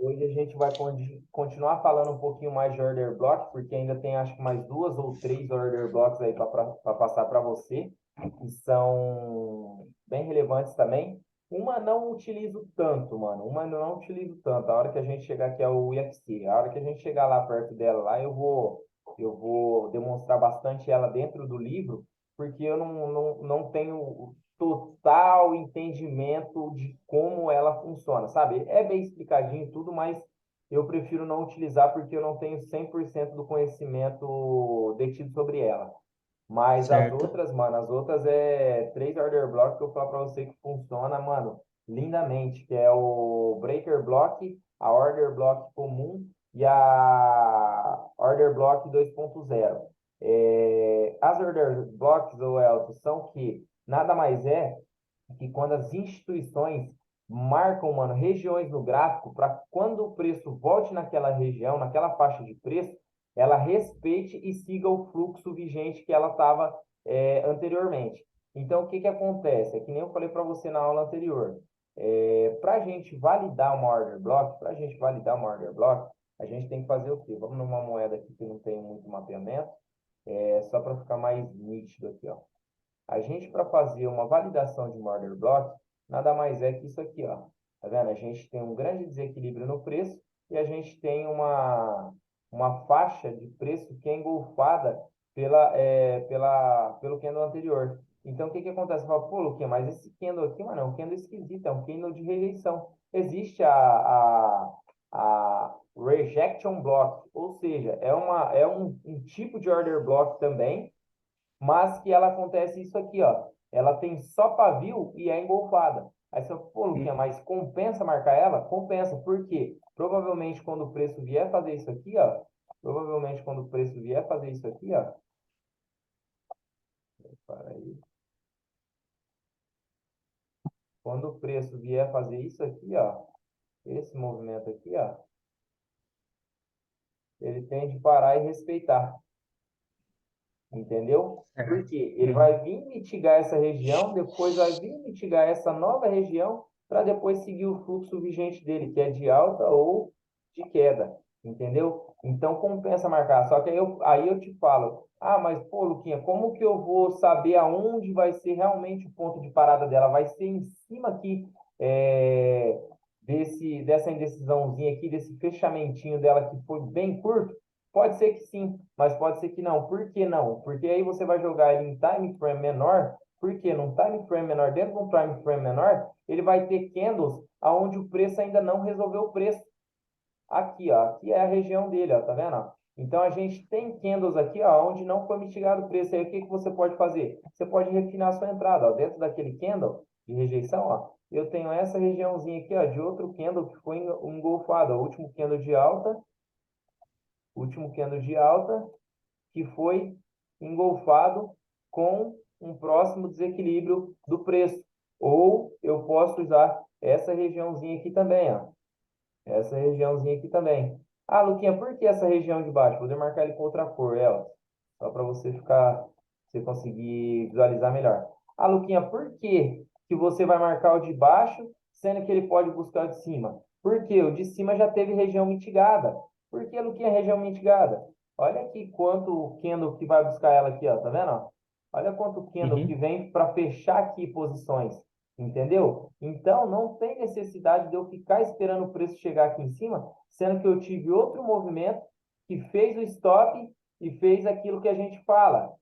Hoje a gente vai continuar falando um pouquinho mais de order block, porque ainda tem acho que mais duas ou três order blocks aí para passar para você, que são bem relevantes também. Uma não utilizo tanto, mano. Uma eu não utilizo tanto. A hora que a gente chegar aqui é o IFC. A hora que a gente chegar lá perto dela, lá eu vou demonstrar bastante ela dentro do livro, porque eu não tenho total entendimento de como ela funciona, sabe? É bem explicadinho e tudo, mas eu prefiro não utilizar porque eu não tenho 100% do conhecimento detido sobre ela. Mas as Certo. outras, mano, as outras é três order blocks que eu falo para você que funciona, mano, lindamente, que é o breaker block, a order block comum e a order block 2.0. As order blocks, ou Elton, são que nada mais é que quando as instituições marcam, mano, regiões no gráfico para quando o preço volte naquela região, naquela faixa de preço, ela respeite e siga o fluxo vigente que ela estava anteriormente. Então, o que que acontece? É que nem eu falei para você na aula anterior. Para a gente validar uma order block, para a gente validar uma order block, a gente tem que fazer o quê? Vamos numa moeda aqui que não tem muito mapeamento, só para ficar mais nítido aqui, ó. A gente, para fazer uma validação de um order block, nada mais é que isso aqui, ó. Tá vendo? A gente tem um grande desequilíbrio no preço e a gente tem uma faixa de preço que é engolfada pelo candle anterior. Então, o que que acontece? Você fala, pô, Luquinha, mas esse candle aqui, mano, é um candle esquisito, é um candle de rejeição. Existe a rejection block, ou seja, é um tipo de order block também, mas que ela acontece isso aqui, ó. Ela tem só pavio e é engolfada. Aí você fala, pô, Luquinha, mas compensa marcar ela? Compensa. Por quê? Provavelmente quando o preço vier fazer isso aqui, ó. Provavelmente quando o preço vier fazer isso aqui, ó. Para aí. Quando o preço vier fazer isso aqui, ó. Esse movimento aqui, ó. Ele tem de parar e respeitar. Entendeu? Certo. Porque ele Uhum. vai vir mitigar essa região, depois vai vir mitigar essa nova região, para depois seguir o fluxo vigente dele, que é de alta ou de queda. Entendeu? Então compensa marcar. Só que aí eu te falo, ah, mas pô, Luquinha, como que eu vou saber aonde vai ser realmente o ponto de parada dela? Vai ser em cima aqui é, dessa indecisãozinha aqui, desse fechamentinho dela que foi bem curto? Pode ser que sim, mas pode ser que não. Por que não? Porque aí você vai jogar ele em time frame menor. Por quê? Num time frame menor, dentro de um time frame menor, ele vai ter candles aonde o preço ainda não resolveu o preço. Aqui, ó, aqui é a região dele, ó, tá vendo? Ó? Então a gente tem candles aqui, ó, onde não foi mitigado o preço. Aí o que que você pode fazer? Você pode refinar a sua entrada, ó, dentro daquele candle de rejeição, ó. Eu tenho essa regiãozinha aqui, ó, de outro candle que foi engolfado, ó, o último candle de alta que foi engolfado com um próximo desequilíbrio do preço. Ou eu posso usar essa regiãozinha aqui também, ó. Essa regiãozinha aqui também. Ah, Luquinha, por que essa região de baixo? Vou demarcar ele com outra cor, ela. Só para você conseguir visualizar melhor. Ah, Luquinha, por que você vai marcar o de baixo, sendo que ele pode buscar o de cima? Porque o de cima já teve região mitigada. Por que, Luquinha, região mitigada? Olha aqui quanto candle que vai buscar ela aqui, ó, tá vendo? Ó? Olha quanto candle que Uhum. vem para fechar aqui posições. Entendeu? Então, não tem necessidade de eu ficar esperando o preço chegar aqui em cima, sendo que eu tive outro movimento que fez o stop e fez aquilo que a gente fala,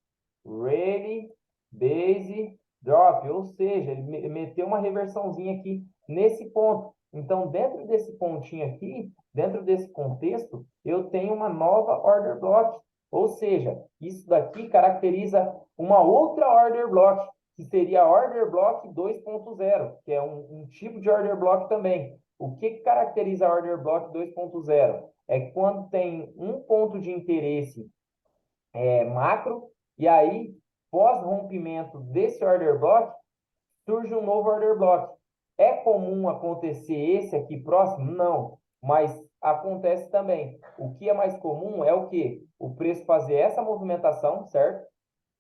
rally, base, drop, ou seja, ele meteu uma reversãozinha aqui nesse ponto. Então, dentro desse pontinho aqui, dentro desse contexto, eu tenho uma nova order block, ou seja, isso daqui caracteriza uma outra order block, que seria a order block 2.0, que é um tipo de order block também. O que caracteriza a order block 2.0? É quando tem um ponto de interesse macro, e aí, pós-rompimento desse order block, surge um novo order block. É comum acontecer esse aqui próximo? Não, mas acontece também. O que é mais comum é o quê? O preço fazer essa movimentação, certo?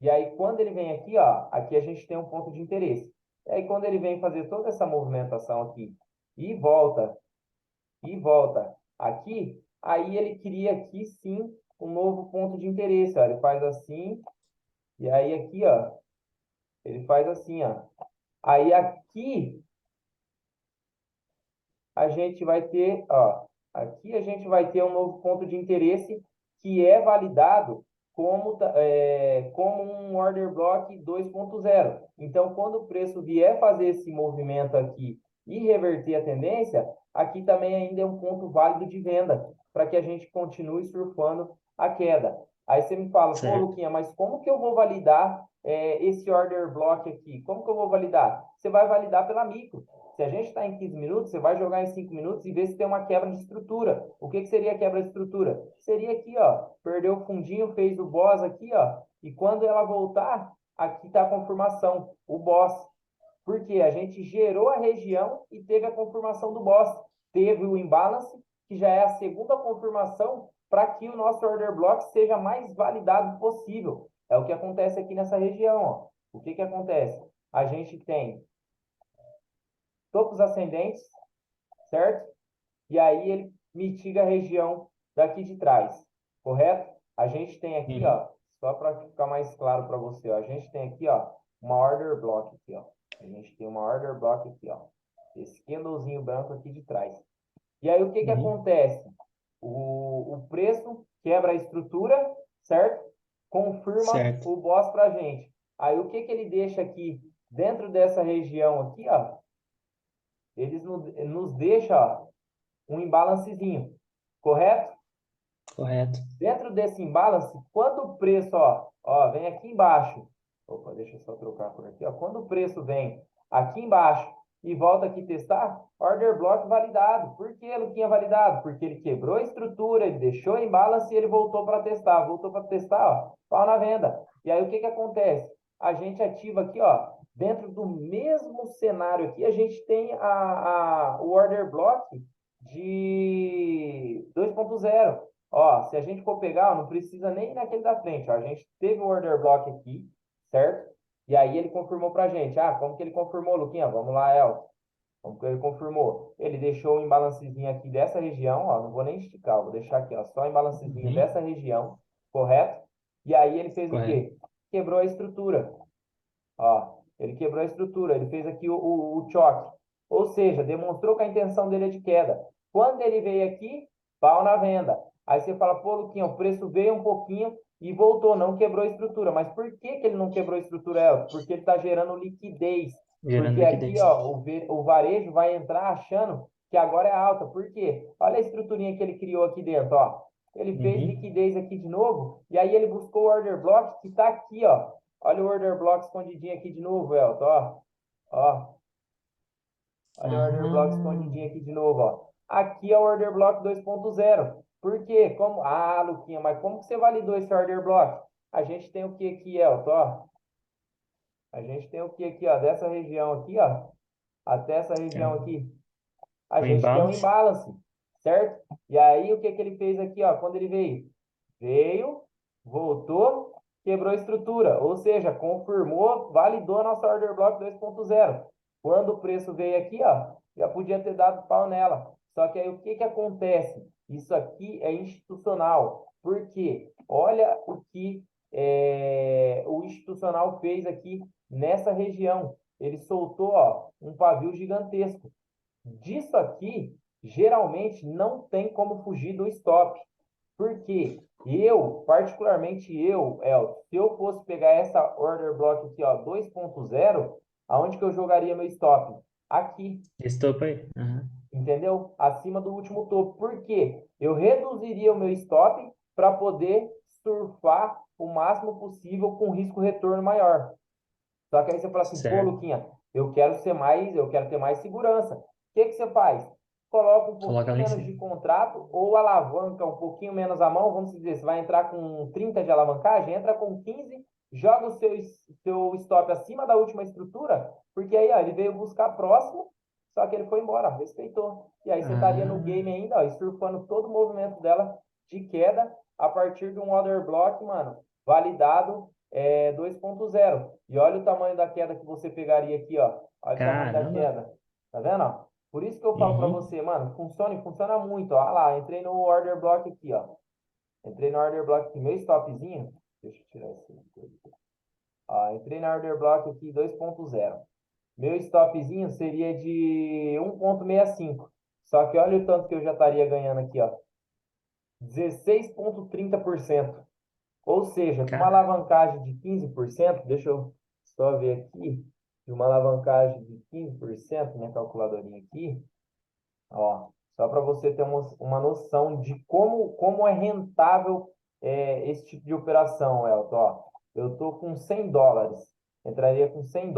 E aí, quando ele vem aqui, ó, aqui a gente tem um ponto de interesse. E aí, quando ele vem fazer toda essa movimentação aqui e volta e volta aqui, aí ele cria aqui sim um novo ponto de interesse, ó. Ele faz assim, e aí aqui, ó, ele faz assim, ó. Aí aqui a gente vai ter, ó, aqui a gente vai ter um novo ponto de interesse que é validado como um order block 2.0. Então, quando o preço vier fazer esse movimento aqui e reverter a tendência, aqui também ainda é um ponto válido de venda, para que a gente continue surfando a queda. Aí você me fala, pô, Certo. Luquinha, mas como que eu vou validar esse order block aqui? Como que eu vou validar? Você vai validar pela micro. Se a gente está em 15 minutos, você vai jogar em 5 minutos e ver se tem uma quebra de estrutura. O que seria a quebra de estrutura? Seria aqui, ó, perdeu o fundinho, fez o boss aqui, ó, e quando ela voltar, aqui está a confirmação, o boss. Porque a gente gerou a região e teve a confirmação do boss. Teve o imbalance, que já é a segunda confirmação para que o nosso order block seja mais validado possível. É o que acontece aqui nessa região, ó. O que acontece? A gente tem topos ascendentes, certo? E aí ele mitiga a região daqui de trás, correto? A gente tem aqui, Uhum. ó, só para ficar mais claro para você, ó, a gente tem aqui, ó, uma order block aqui, ó. A gente tem uma order block aqui, ó. Esse candlezinho branco aqui de trás. E aí o que Uhum. acontece? O preço quebra a estrutura, certo? Confirma Certo. o boss para a gente. Aí o que ele deixa aqui dentro dessa região aqui, ó? Eles nos deixa, ó, um imbalancezinho, correto? Correto. Dentro desse imbalance, quando o preço, ó, vem aqui embaixo, opa, deixa eu só trocar por aqui, ó, quando o preço vem aqui embaixo e volta aqui testar, order block validado. Por que ele tinha validado? Porque ele quebrou a estrutura, ele deixou imbalance e ele voltou para testar, ó, pau na venda. E aí o que acontece? A gente ativa aqui, ó, dentro do mesmo cenário aqui, a gente tem o order block de 2.0. Ó, se a gente for pegar, ó, não precisa nem ir naquele da frente. Ó, a gente teve o order block aqui, certo? E aí ele confirmou para a gente. Ah, como que ele confirmou, Luquinha? Vamos lá, El. Como que ele confirmou? Ele deixou um imbalancezinho aqui dessa região, ó. Não vou nem esticar, vou deixar aqui, ó. Só um imbalancezinho Uhum. dessa região, correto? E aí ele fez o Correto. quê? Quebrou a estrutura. Ó, ele quebrou a estrutura, ele fez aqui o choque. Ou seja, demonstrou que a intenção dele é de queda. Quando ele veio aqui, pau na venda. Aí você fala, pô, Luquinha, o preço veio um pouquinho e voltou, não quebrou a estrutura. Mas por que ele não quebrou a estrutura, Elton? Porque ele está gerando liquidez. Gerando Porque aqui, liquidez. ó, o varejo vai entrar achando que agora é alta. Por quê? Olha a estruturinha que ele criou aqui dentro, ó. Ele fez Uhum. liquidez aqui de novo, e aí ele buscou o order block que está aqui, ó. Olha o order block escondidinho aqui de novo, Elton, ó. Ó, olha o order block Ah, escondidinho aqui de novo, ó. Aqui é o order block 2.0. Por quê? Como... Ah, Luquinha, mas como que você validou esse order block? A gente tem o que aqui, Elton, ó? A gente tem o que aqui, ó? Dessa região aqui, ó, até essa é região aqui. A o gente tem um imbalance. imbalance, certo? E aí, o que que ele fez aqui, ó? Quando ele veio? Veio, voltou, quebrou a estrutura, ou seja, confirmou, validou a nossa order block 2.0. Quando o preço veio aqui, ó, já podia ter dado pau nela. Só que aí o que que acontece? Isso aqui é institucional. Por quê? Olha o que o institucional fez aqui nessa região. Ele soltou, ó, um pavio gigantesco. Disso aqui, geralmente não tem como fugir do stop. Porque eu, particularmente eu, El, se eu fosse pegar essa order block aqui, ó, 2.0, aonde que eu jogaria meu stop? Aqui, Esse topo aí. Aham. entendeu? Acima do último topo. Por quê? Eu reduziria o meu stop para poder surfar o máximo possível com risco retorno maior. Só que aí você fala assim, pô, Certo. Luquinha, eu quero ter mais segurança. O que que você faz? Coloca um Coloca pouquinho lá em menos de cima. contrato ou alavanca um pouquinho menos a mão, vamos dizer, você vai entrar com 30 de alavancagem, entra com 15, joga o seu stop acima da última estrutura, porque aí, ó, ele veio buscar próximo, só que ele foi embora, respeitou. E aí você estaria no Ah, game ainda, ó, e surfando todo o movimento dela de queda a partir de um order block, mano, validado 2.0. E olha o tamanho da queda que você pegaria aqui, ó. Olha o tamanho da caramba. queda. Tá vendo, ó? Por isso que eu falo para Uhum. você, mano, funciona e funciona muito, ó. Olha lá, entrei no order block aqui, ó. Entrei no order block aqui, meu stopzinho. Deixa eu tirar esse aqui. Ó, entrei na order block aqui 2.0. Meu stopzinho seria de 1,65. Só que olha o tanto que eu já estaria ganhando aqui, ó. 16,30%. Ou seja, com uma Cara, alavancagem de 15%, deixa eu só ver aqui, de uma alavancagem de 15%, minha calculadorinha aqui, ó, só para você ter uma noção de como é rentável esse tipo de operação, Elton. Ó, eu estou com US$ 100, entraria com US$ 100.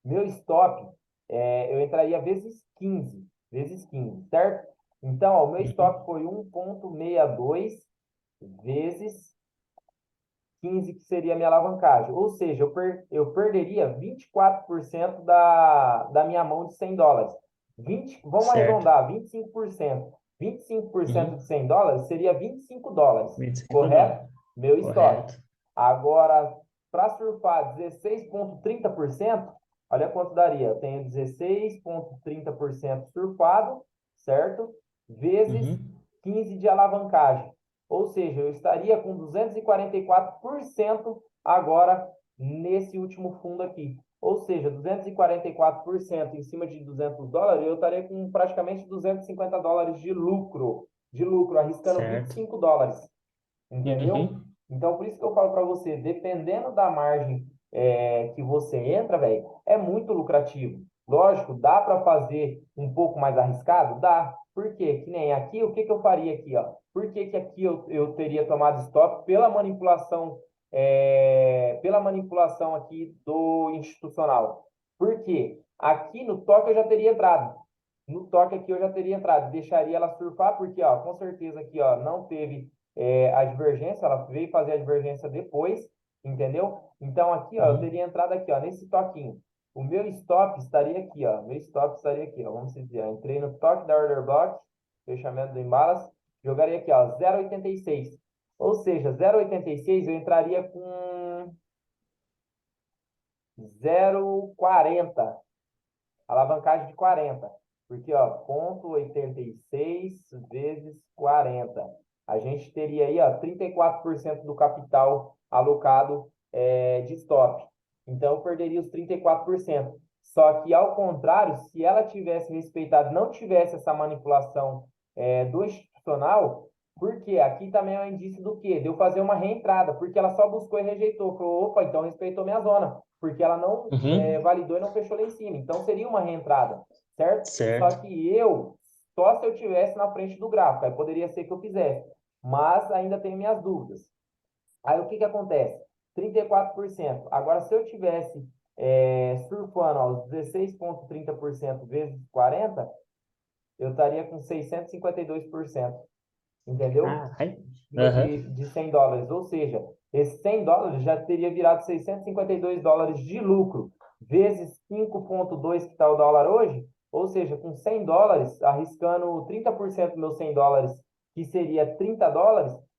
Meu stop, eu entraria vezes 15, certo? Então, ó, o meu uhum. stop foi 1,62 vezes 15 que seria a minha alavancagem. Ou seja, eu perderia 24% da minha mão de US$ 100. Vamos Certo. arredondar, 25%. 25% de Uhum. US$ 100 seria US$ 25, 25 dólares. correto? Meu stop. Correto. Agora, para surfar 16,30%, olha quanto daria. Eu tenho 16,30% surfado, certo? Vezes Uhum. 15 de alavancagem. Ou seja, eu estaria com 244% agora nesse último fundo aqui. Ou seja, 244% em cima de US$ 200, eu estaria com praticamente US$ 250 de lucro, arriscando Certo. US$ 25, entendeu? Uhum. Então, por isso que eu falo para você, dependendo da margem que você entra, velho, é muito lucrativo. Lógico, dá para fazer um pouco mais arriscado? Dá. Por quê? Que nem aqui, o que que eu faria aqui, ó? Por que que aqui eu teria tomado stop pela manipulação aqui do institucional? Por quê? Aqui no toque eu já teria entrado. No toque aqui eu já teria entrado. Deixaria ela surfar, porque, ó, com certeza aqui, ó, não teve a divergência, ela veio fazer a divergência depois, entendeu? Então aqui, ó, eu Uhum. teria entrado aqui, ó, nesse toquinho. O meu stop estaria aqui, ó. Meu stop estaria aqui, ó. Vamos dizer, ó, entrei no toque da order block, fechamento do embalas, jogaria aqui, ó, 0,86. Ou seja, 0,86 eu entraria com 0,40, alavancagem de 40. Porque, ó, 0,86 vezes 40. A gente teria aí, ó, 34% do capital alocado de stop. Então, eu perderia os 34%. Só que, ao contrário, se ela tivesse respeitado, não tivesse essa manipulação do institucional, porque aqui também é um indício do quê? De eu fazer uma reentrada, porque ela só buscou e rejeitou. Falou, opa, então respeitou minha zona, porque ela não Uhum. validou e não fechou lá em cima. Então seria uma reentrada, certo? Só Certo. que só se eu tivesse na frente do gráfico, aí poderia ser que eu fizesse, mas ainda tenho minhas dúvidas. Aí o que que acontece? 34%. Agora, se eu tivesse surfando aos 16,30% vezes 40, eu estaria com 652%, entendeu? Caralho. Aham. De US$ 100. Ou seja, esses US$ 100 já teria virado US$ 652 de lucro, vezes 5,2 que está o dólar hoje. Ou seja, com US$ 100, arriscando 30% dos meus US$ 100, que seria US$ 30,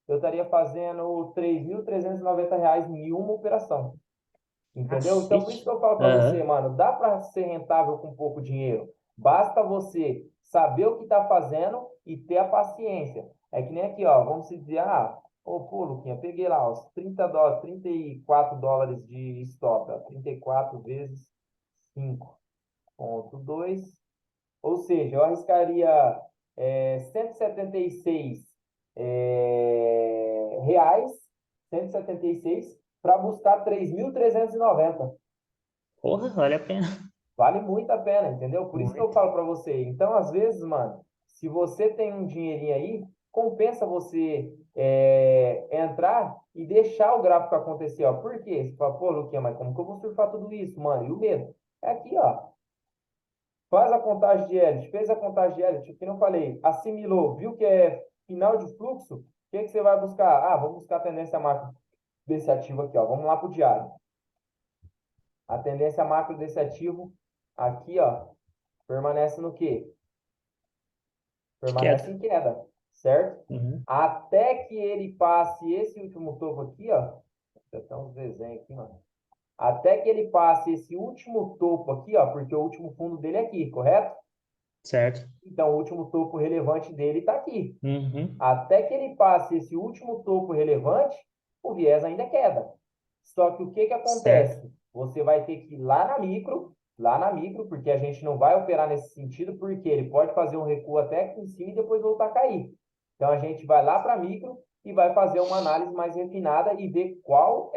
eu estaria fazendo R$ 3.390 em uma operação. Entendeu? Então, por isso que Cacete. eu falo para você, Aham. mano, dá para ser rentável com pouco dinheiro. Basta você saber o que está fazendo e ter a paciência. É que nem aqui, ó, vamos dizer, pô, Luquinha, peguei lá os US$ 30, US$ 34 de stop, ó, 34 vezes 5,2. Ou seja, eu arriscaria 176 reais, 176 para buscar 3.390. Porra, vale a pena. Vale muito a pena, entendeu? Por isso que eu Muito. falo para você. Então, às vezes, mano, se você tem um dinheirinho aí, compensa você entrar e deixar o gráfico acontecer, ó. Por quê? Você fala, pô, Luquinha, mas como que eu vou surfar tudo isso, mano? E o medo? É aqui, ó. Faz a contagem de Elliott, fez a contagem de Elliott, que não falei, assimilou, viu que é final de fluxo, o que que você vai buscar? Ah, vamos buscar a tendência macro desse ativo aqui, ó. Vamos lá para o diário. A tendência macro desse ativo aqui, ó, permanece no quê? De Permanece queda. em queda, certo? Uhum. Até que ele passe esse último topo aqui, ó. Deixa eu até uns desenhos aqui, mano. Até que ele passe esse último topo aqui, ó, porque o último fundo dele é aqui, correto? Certo. Então, o último topo relevante dele está aqui. Uhum. Até que ele passe esse último topo relevante, o viés ainda queda. Só que o que que Certo. acontece? Você vai ter que ir lá na micro, porque a gente não vai operar nesse sentido, porque ele pode fazer um recuo até aqui em cima e depois voltar a cair. Então a gente vai lá para micro e vai fazer uma análise mais refinada e ver qual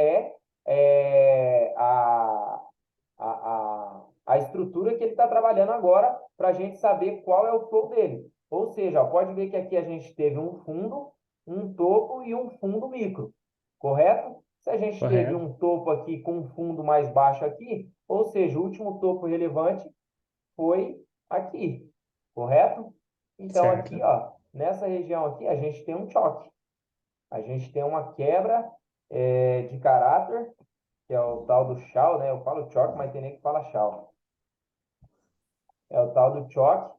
a estrutura que ele está trabalhando agora para a gente saber qual é o flow dele. Ou seja, ó, pode ver que aqui a gente teve um fundo, um topo e um fundo micro, correto? Se a gente teve Correto. um topo aqui com um fundo mais baixo aqui, ou seja, o último topo relevante foi aqui, correto? Então aqui, Certo. ó, nessa região aqui, a gente tem um choque. A gente tem uma quebra de caráter, que é o tal do Shaw, né? Eu falo choque, mas tem nem que fala Shaw. É o tal do choque,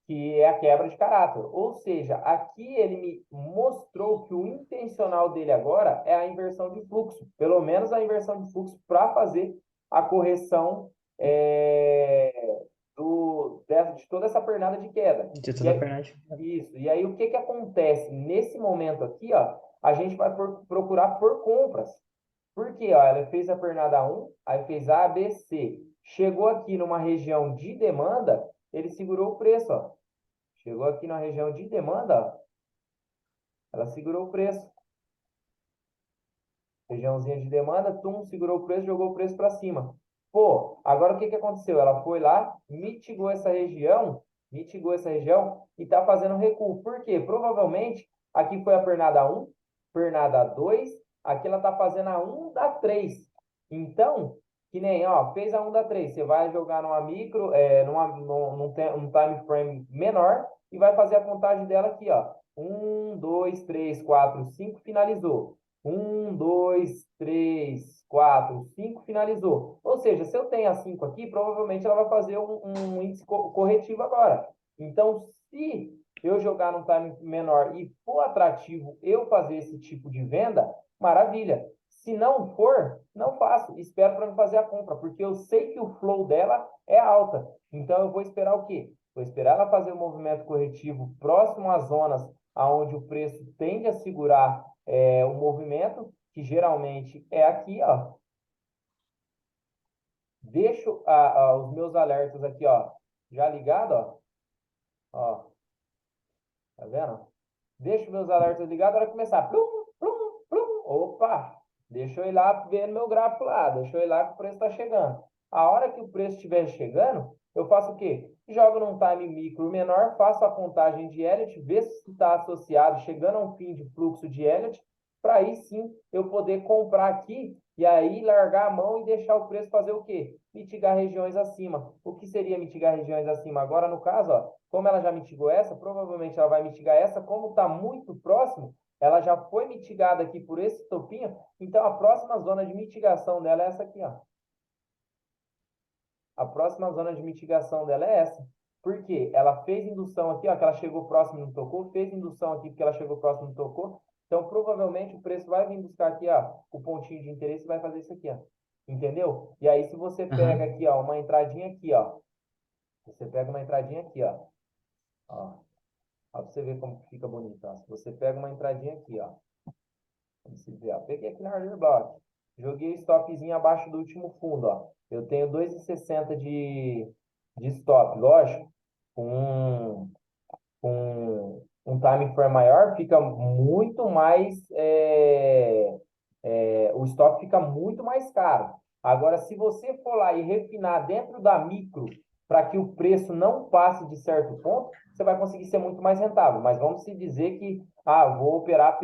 que é a quebra de caráter. Ou seja, aqui ele me mostrou que o intencional dele agora é a inversão de fluxo, pelo menos a inversão de fluxo para fazer a correção de toda essa pernada de queda. De E toda a aí, Fernandes. isso. E aí o que que acontece? Nesse momento aqui, ó, a gente vai procurar por compras. Por quê? Ó, ela fez a pernada 1, aí fez A, B, C. Chegou aqui numa região de demanda, ele segurou o preço, ó. Chegou aqui na região de demanda, ó, ela segurou o preço. Regiãozinha de demanda, tum, segurou o preço, jogou o preço para cima. Pô, agora o que que aconteceu? Ela foi lá, mitigou essa região e está fazendo recuo. Por quê? Provavelmente aqui foi a pernada 1, pernada 2, aqui ela está fazendo a 1 da 3. Então, que nem, ó, fez a 1 da 3, você vai jogar numa micro, num time frame menor e vai fazer a contagem dela aqui, ó. 1, 2, 3, 4, 5, finalizou. 1, 2, 3, 4, 5, finalizou. Ou seja, se eu tenho a 5 aqui, provavelmente ela vai fazer um índice corretivo agora. Então, se eu jogar num time menor e for atrativo eu fazer esse tipo de venda, maravilha. Se não for, não faço. Espero para não fazer a compra, porque eu sei que o flow dela é alta. Então, eu vou esperar o quê? Vou esperar ela fazer um movimento corretivo próximo às zonas aonde o preço tende a segurar o movimento, que geralmente é aqui, ó. Deixo os meus alertas aqui, ó, já ligado, ó. Ó, tá vendo? Deixo meus alertas ligados, na hora que começar. Plum, plum, plum. Opa! Deixa eu ir lá ver no meu gráfico lá. Deixa eu ir lá que o preço está chegando. A hora que o preço estiver chegando, eu faço o quê? Jogo num time micro menor, faço a contagem de Elliott, ver se está associado, chegando a um fim de fluxo de Elliott, para aí sim eu poder comprar aqui e aí largar a mão e deixar o preço fazer o quê? Mitigar regiões acima. O que seria mitigar regiões acima? Agora, no caso, ó, como ela já mitigou essa, provavelmente ela vai mitigar essa. Como está muito próximo, ela já foi mitigada aqui por esse topinho. Então, a próxima zona de mitigação dela é essa aqui, ó. A próxima zona de mitigação dela é essa. Por quê? Ela fez indução aqui, ó, que ela chegou próximo e não tocou. Fez indução aqui porque ela chegou próximo e não tocou. Então, provavelmente, o preço vai vir buscar aqui, ó, o pontinho de interesse e vai fazer isso aqui, ó. Entendeu? E aí, se você pega Aham. aqui, ó, uma entradinha aqui, ó. Você pega uma entradinha aqui, ó. Ó, ó, pra você ver como fica bonito, ó. Se você pega uma entradinha aqui, ó. Vamos se ver, ó. Peguei aqui na order block. Joguei o stopzinho abaixo do último fundo, ó. Eu tenho 2,60 de stop, lógico. Com um time frame maior, fica muito mais. O stop fica muito mais caro. Agora, se você for lá e refinar dentro da micro para que o preço não passe de certo ponto, você vai conseguir ser muito mais rentável. Mas vamos se dizer que vou operar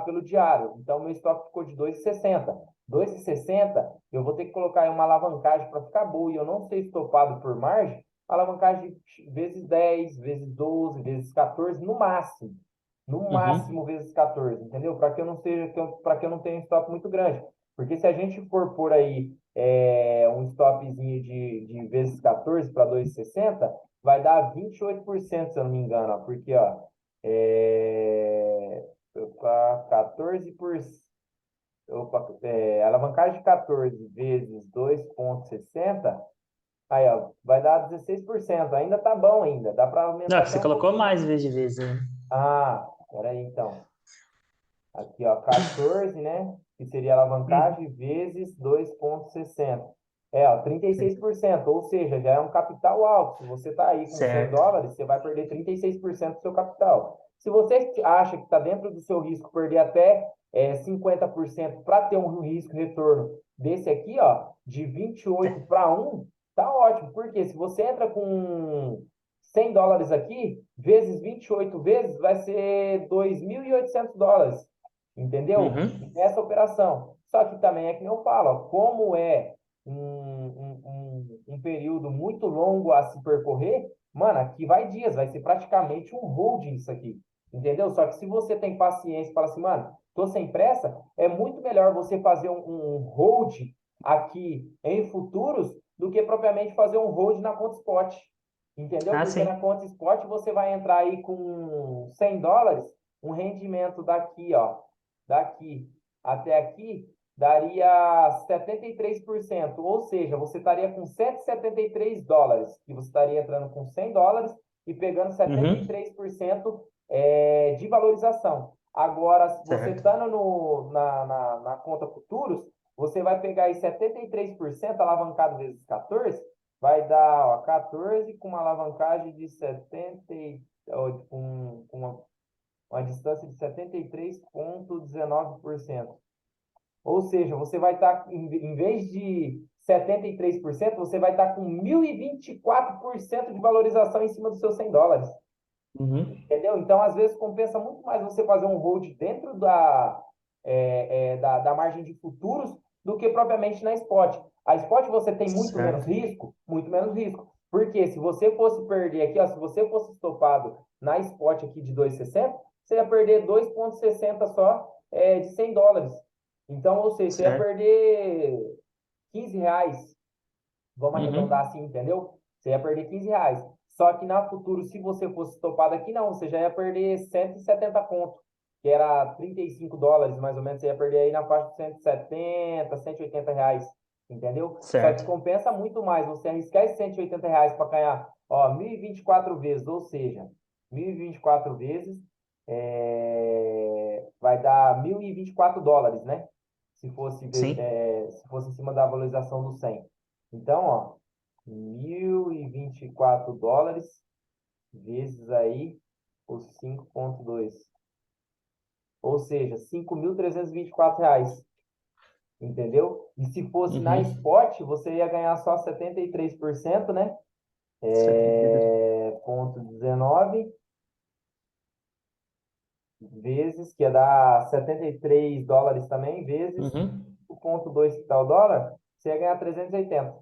pelo diário. Então, meu stop ficou de 2,60. 2,60, eu vou ter que colocar aí uma alavancagem para ficar boa e eu não ser estopado por margem, alavancagem de vezes 10, vezes 12, vezes 14, no máximo. No Uhum. máximo vezes 14, entendeu? Para que eu não seja, para que eu não tenha um stop muito grande. Porque se a gente for por aí um stopzinho de vezes 14 para 2,60, vai dar 28%, se eu não me engano, ó, porque ó, é, 14%, alavancagem de 14 vezes 2,60 Aí, ó, vai dar 16%. Ainda tá bom ainda. Dá para Não, aumentar que até você um colocou pouquinho. mais vezes de vez, né? Ah, peraí então. Aqui, ó, 14, né? Que seria Hum. alavancagem vezes 2,60. É, ó, 36%, ou seja, já é um capital alto. Se você está aí com 100 Certo. dólares, você vai perder 36% do seu capital. Se você acha que está dentro do seu risco perder até 50% para ter um risco retorno desse aqui, ó, de 28 para 1, tá ótimo. Porque se você entra com 100 dólares aqui, vezes 28 vezes, vai ser 2.800 dólares. Entendeu? Uhum. Essa operação. Só que também é que eu falo, ó, como é um período muito longo a se percorrer, mano, aqui vai dias, vai ser praticamente um holding isso aqui. Entendeu? Só que se você tem paciência e fala assim, mano, tô sem pressa, é muito melhor você fazer um hold aqui em futuros do que propriamente fazer um hold na conta spot. Entendeu? Ah, Porque na sim. conta spot você vai entrar aí com 100 dólares, um rendimento daqui, ó, daqui até aqui, daria 73%. Ou seja, você estaria com 173 dólares, que você estaria entrando com 100 dólares e pegando Uhum. 73% de valorização. Agora, se você Certo. estando na conta futuros, você vai pegar aí 73% alavancado vezes 14, vai dar ó, 14 com uma alavancagem de 70, com uma distância de 73,19%. Ou seja, você vai estar, em vez de 73%, você vai estar com 1.024% de valorização em cima dos seus 100 dólares. Uhum. Entendeu? Então, às vezes, compensa muito mais você fazer um hold dentro da margem de futuros do que propriamente na spot. A spot você tem muito menos Certo. risco? Muito menos risco. Porque se você fosse perder aqui, ó, se você fosse estopado na spot aqui de 2,60, você ia perder 2,60 só de 100 dólares. Então, ou seja, você ia Certo. perder R$ 15. Vamos arredondar Uhum. assim, entendeu? Você ia perder R$ 15. Só que na futuro, se você fosse topado aqui, não, você já ia perder 170 conto, que era 35 dólares, mais ou menos, você ia perder aí na faixa de 170, R$ 180, entendeu? Só que Certo. compensa muito mais você arriscar esses R$ 180 para ganhar, ó, 1.024 vezes, ou seja, 1.024 vezes vai dar 1.024 dólares, né? Sim. Se fosse em cima da valorização do 100. Então, ó, 1.024 dólares vezes aí os 5,2. Ou seja, R$ 5.324. Entendeu? E se fosse na Uhum. spot, você ia ganhar só 73%, né? 73. Ponto 19 vezes, que ia dar 73 dólares também, vezes Uhum. o ponto 2 que está o dólar, você ia ganhar 380.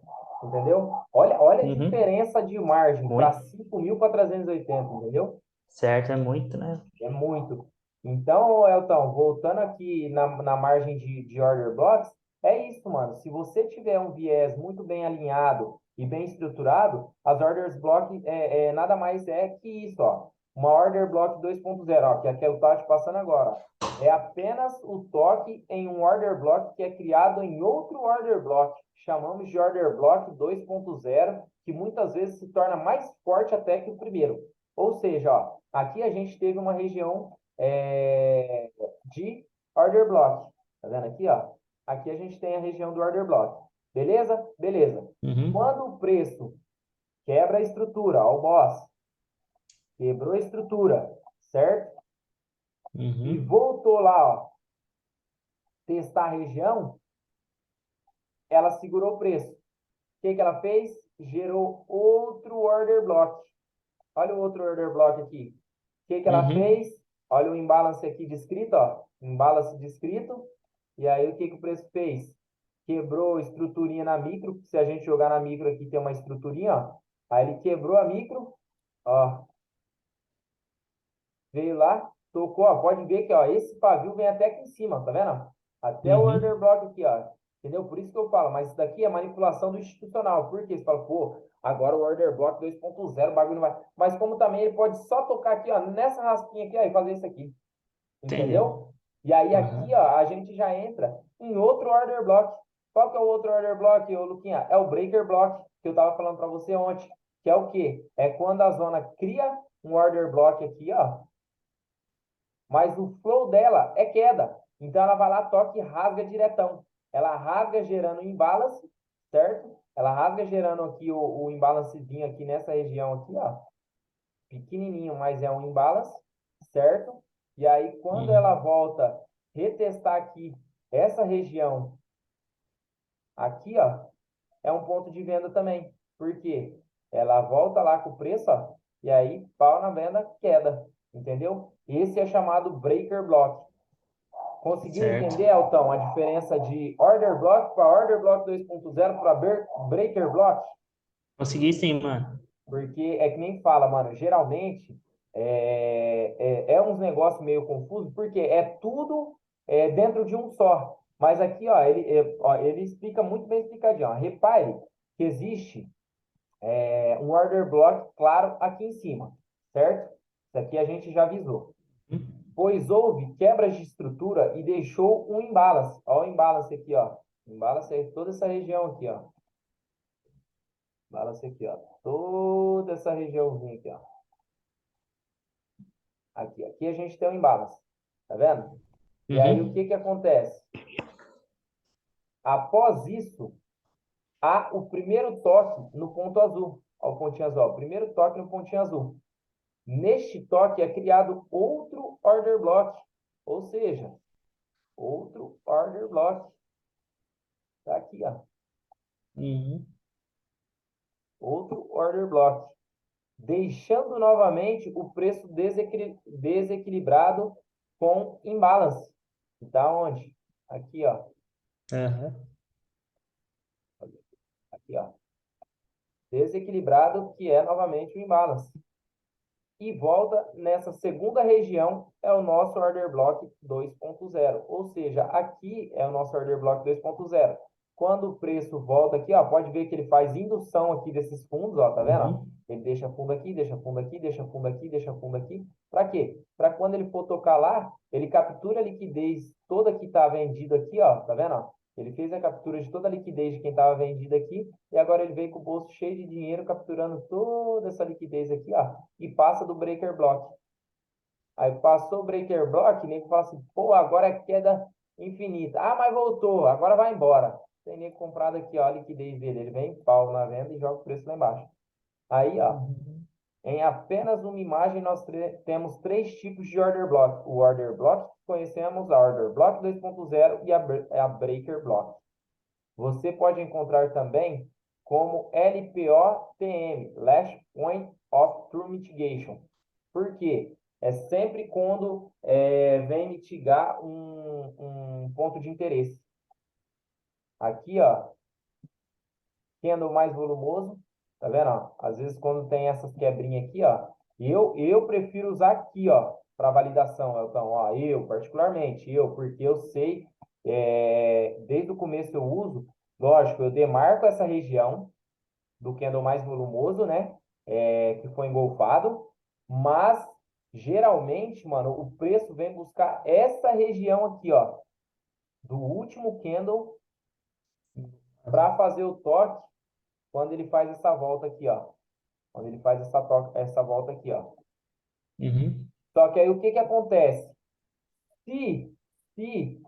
Entendeu? Olha a Uhum. diferença de margem para Muito. 5.000 para 380, entendeu? Certo, é muito, né? É muito. Então, Elton, voltando aqui na margem de order blocks, é isso, mano. Se você tiver um viés muito bem alinhado e bem estruturado, as orders block nada mais é que isso, ó. Uma order block 2.0, ó, que é eu estava te passando agora. Ó. É apenas o toque em um order block que é criado em outro order block. Chamamos de order block 2.0, que muitas vezes se torna mais forte até que o primeiro. Ou seja, ó, aqui a gente teve uma região de order block. Tá vendo aqui, ó? Aqui a gente tem a região do order block. Beleza? Beleza. Uhum. Quando o preço quebra a estrutura, ó, o boss, quebrou a estrutura, certo? E Uhum. voltou lá, ó, testar a região, ela segurou o preço. O que que ela fez? Gerou outro order block. Olha o outro order block aqui. O que que ela Uhum. fez? Olha o imbalance aqui descrito, ó. Imbalance descrito. E aí o que que o preço fez? Quebrou estruturinha na micro. Se a gente jogar na micro aqui, tem uma estruturinha, ó. Aí ele quebrou a micro, ó. Veio lá, tocou, ó. Pode ver que, ó, esse pavio vem até aqui em cima, tá vendo? Até o order Uhum. block aqui, ó. Entendeu? Por isso que eu falo, mas isso daqui é manipulação do institucional. Por quê? Você fala, pô, agora o order block 2.0, o bagulho não vai. Mas como também ele pode só tocar aqui, ó, nessa raspinha aqui, ó, e fazer isso aqui. Entendeu? Entendeu? E aí aqui, Uhum. ó, a gente já entra em outro order block. Qual que é o outro order block, ô Luquinha? É o breaker block, que eu estava falando para você ontem, que é o quê? É quando a zona cria um order block aqui, ó, mas o flow dela é queda. Então ela vai lá, toca e rasga diretão. Ela rasga gerando imbalance, certo? Ela rasga gerando aqui o imbalancezinho aqui nessa região aqui, ó. Pequenininho, mas é um imbalance, certo? E aí quando ela volta retestar aqui essa região aqui, ó, é um ponto de venda também. Por quê? Ela volta lá com o preço, ó, e aí pau na venda, queda. Entendeu? Esse é chamado breaker block. Conseguiu Certo. entender, Elton, a diferença de order block para order block 2.0 para breaker block? Consegui sim, mano. Porque é que nem fala, mano, geralmente é uns negócios meio confusos, porque é tudo dentro de um só. Mas aqui, ó, ele explica muito bem explicadinho. Ó. Repare que existe um order block claro aqui em cima, certo? Isso aqui a gente já avisou. Pois houve quebras de estrutura e deixou um imbalance. Olha o imbalance aqui, ó. Imbalance é toda essa região aqui, ó. Imbalance aqui, ó. Toda essa regiãozinha aqui, ó. Aqui a gente tem um imbalance. Tá vendo? E aí o Uhum. que que acontece? Após isso, há o primeiro toque no ponto azul. Ó, o pontinho azul. Ó. O primeiro toque no pontinho azul. Neste toque é criado outro order block. Ou seja, outro order block. Tá aqui, ó. Uhum. Outro order block. Deixando novamente o preço desequilibrado com imbalance. Tá onde? Aqui, ó. Aham. Aqui, ó. Desequilibrado, que é novamente o imbalance. E volta nessa segunda região, é o nosso order block 2.0. Ou seja, aqui é o nosso order block 2.0. Quando o preço volta aqui, ó, pode ver que ele faz indução aqui desses fundos, ó, tá vendo? Uhum. Ele deixa fundo aqui, deixa fundo aqui, deixa fundo aqui, deixa fundo aqui. Para quê? Para quando ele for tocar lá, ele captura a liquidez toda que está vendida aqui, ó, tá vendo? Ó? Ele fez a captura de toda a liquidez de quem estava vendido aqui e agora ele veio com o bolso cheio de dinheiro, capturando toda essa liquidez aqui, ó, e passa do breaker block. Aí passou o breaker block, nego fala assim, pô, agora é queda infinita. Ah, mas voltou, agora vai embora. Tem nego comprado aqui, ó, a liquidez dele. Ele vem, pau na venda e joga o preço lá embaixo. Aí, ó, Uhum. em apenas uma imagem nós temos três tipos de order block. O order block que conhecemos, a order block 2.0 e a breaker block. Você pode encontrar também como LPOTM, Last Point of True Mitigation. Por quê? É sempre quando vem mitigar um ponto de interesse. Aqui, ó, candle mais volumoso, tá vendo? Ó? Às vezes quando tem essas quebrinhas aqui, ó, eu prefiro usar aqui, ó, para validação, Elton, ó, particularmente, porque eu sei, desde o começo eu uso, lógico, eu demarco essa região do candle mais volumoso, né, que foi engolfado, mas geralmente, mano, o preço vem buscar essa região aqui, ó, do último candle para fazer o toque quando ele faz essa volta aqui, ó. Quando ele faz essa volta aqui, ó. Uhum. Só que aí o que que acontece? Se